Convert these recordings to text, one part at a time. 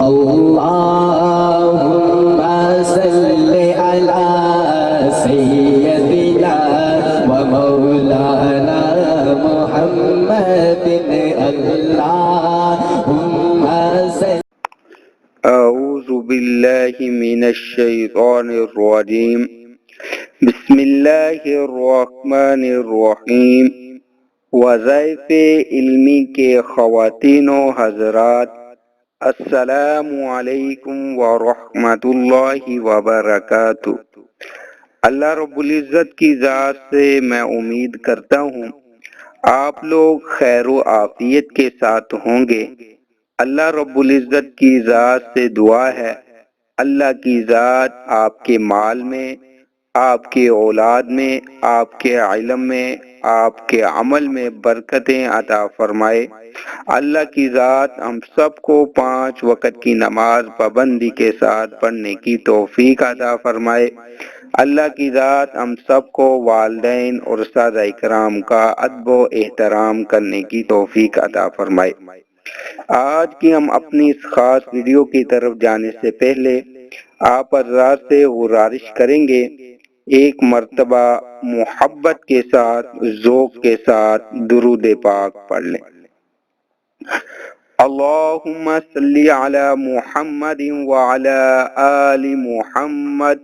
اللهم صل على سيدنا ومولانا محمد اللهم صل. اعوذ باللہ من الشیطان الرجیم بسم اللہ الرحمن الرحیم. وظائف علمی کے خواتین و حضرات، السلام علیکم ورحمۃ اللہ وبرکاتہ. اللہ رب العزت کی ذات سے میں امید کرتا ہوں آپ لوگ خیر و عافیت کے ساتھ ہوں گے. اللہ رب العزت کی ذات سے دعا ہے اللہ کی ذات آپ کے مال میں، آپ کے اولاد میں، آپ کے علم میں، آپ کے عمل میں برکتیں عطا فرمائے. اللہ کی ذات ہم سب کو 5 وقت کی نماز پابندی کے ساتھ پڑھنے کی توفیق عطا فرمائے. اللہ کی ذات ہم سب کو والدین اور اساتذہ کرام کا ادب و احترام کرنے کی توفیق عطا فرمائے. آج کی ہم اپنی اس خاص ویڈیو کی طرف جانے سے پہلے آپ حضرات سے گزارش کریں گے ایک مرتبہ محبت کے ساتھ، ذوق کے ساتھ درود پاک پڑھ لیں. اللہم صلی علی محمد وعلی آل محمد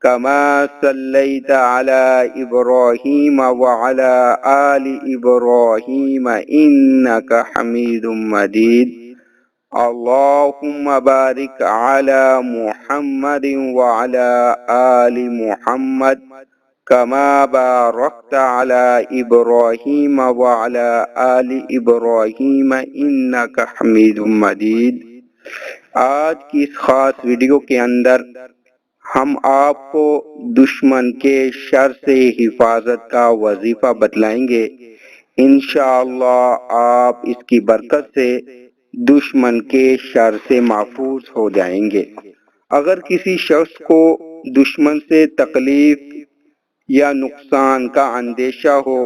کما صلیت علی ابراہیم وعلی آل ابراہیم انک حمید مجید. اللہم بارک علی محمد وعلی آل محمد کما بارکت علی ابراہیم وعلی آل ابراہیم انک حمید مجید. آج کی اس خاص ویڈیو کے اندر ہم آپ کو دشمن کے شر سے حفاظت کا وظیفہ بتلائیں گے. انشاءاللہ آپ اس کی برکت سے دشمن کے شر سے محفوظ ہو جائیں گے. اگر کسی شخص کو دشمن سے تکلیف یا نقصان کا اندیشہ ہو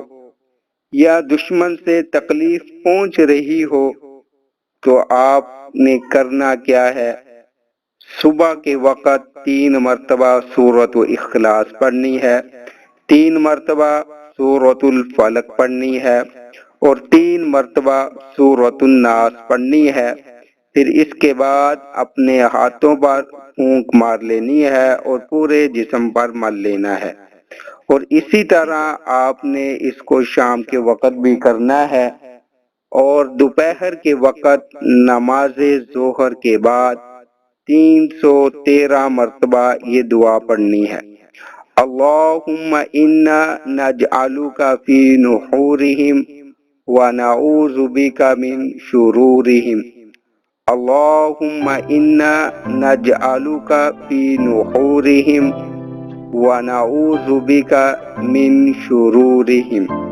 یا دشمن سے تکلیف پہنچ رہی ہو تو آپ نے کرنا کیا ہے؟ صبح کے وقت 3 مرتبہ سورۃ الاخلاص پڑھنی ہے، 3 مرتبہ سورۃ الفلق پڑھنی ہے اور 3 مرتبہ سورۃ الناس پڑھنی ہے. پھر اس کے بعد اپنے ہاتھوں پر پھونک مار لینی ہے اور پورے جسم پر مل لینا ہے. اور اسی طرح آپ نے اس کو شام کے وقت بھی کرنا ہے اور دوپہر کے وقت نماز ظہر کے بعد 313 مرتبہ یہ دعا پڑھنی ہے. اللہم انا نجعلک فی نحورہم ونعوذ بک من شرورہم. اللہم انا نجعلک فی نحورہم ونعوذ بک من شرورہم.